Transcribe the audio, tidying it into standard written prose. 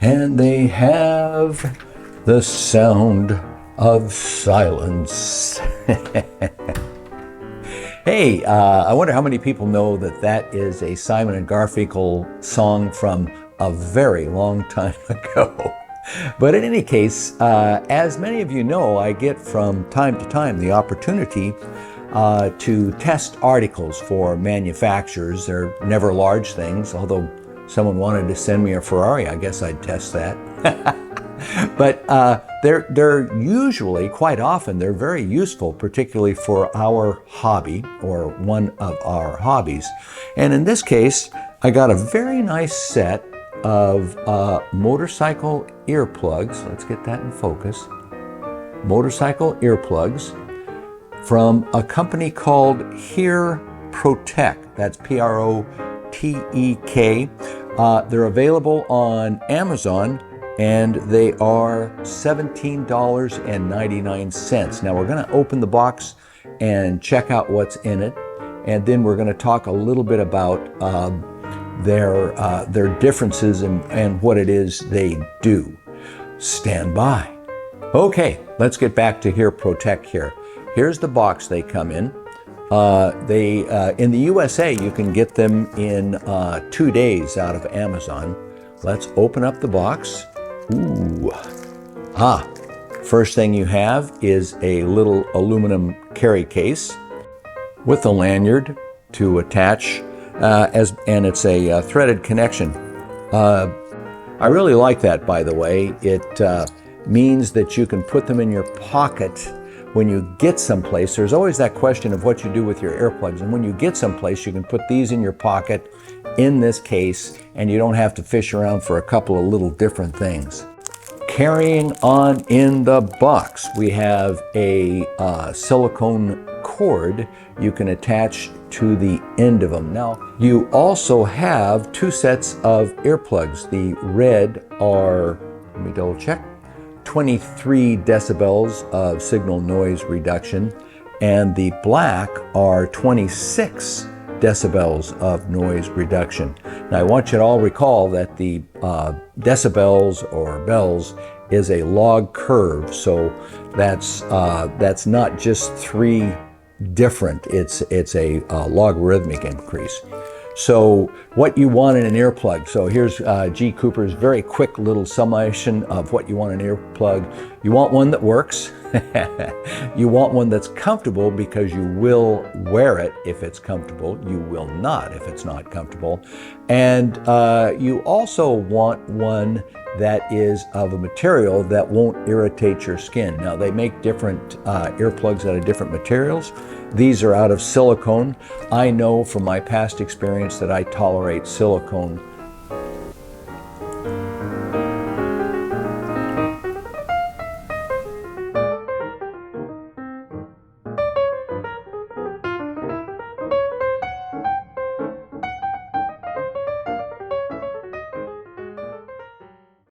and they have the sound of silence. Hey, I wonder how many people know that that is a Simon and Garfunkel song from a very long time ago. But in any case, as many of you know, I get from time to time the opportunity to test articles for manufacturers. They're never large things, although someone wanted to send me a Ferrari, I guess I'd test that. But they're usually, quite often, they're very useful, particularly for our hobby or one of our hobbies. And in this case, I got a very nice set of motorcycle earplugs. Let's get that in focus. Motorcycle earplugs from a company called Hearprotek. That's P-R-O-T-E-K. They're available on Amazon, and they are $17.99. Now we're going to open the box and check out what's in it, and then we're going to talk a little bit about their differences and what it is they do. Stand by. Okay, let's get back to Hearprotek here. Here's the box they come in. In the USA, you can get them in 2 days out of Amazon. Let's open up the box. Ooh. First thing you have is a little aluminum carry case with a lanyard to attach, and it's a threaded connection. I really like that, by the way. It means that you can put them in your pocket when you get someplace. There's always that question of what you do with your earplugs, and when you get someplace, you can put these in your pocket in this case, and you don't have to fish around for a couple of little different things. Carrying on in the box, we have a silicone cord you can attach to the end of them. Now, you also have 2 sets of earplugs. The red are, let me double check, 23 decibels of signal noise reduction, and the black are 26 decibels of noise reduction. Now I want you to all recall that the decibels or bells is a log curve, so that's not just 3 different, it's a logarithmic increase. So what you want in an earplug, so here's G. Cooper's very quick little summation of what you want in an earplug. You want one that works. You want one that's comfortable, because you will wear it if it's comfortable. You will not if it's not comfortable. And you also want one that is of a material that won't irritate your skin. Now, they make different earplugs out of different materials. These are out of silicone. I know from my past experience that I tolerate silicone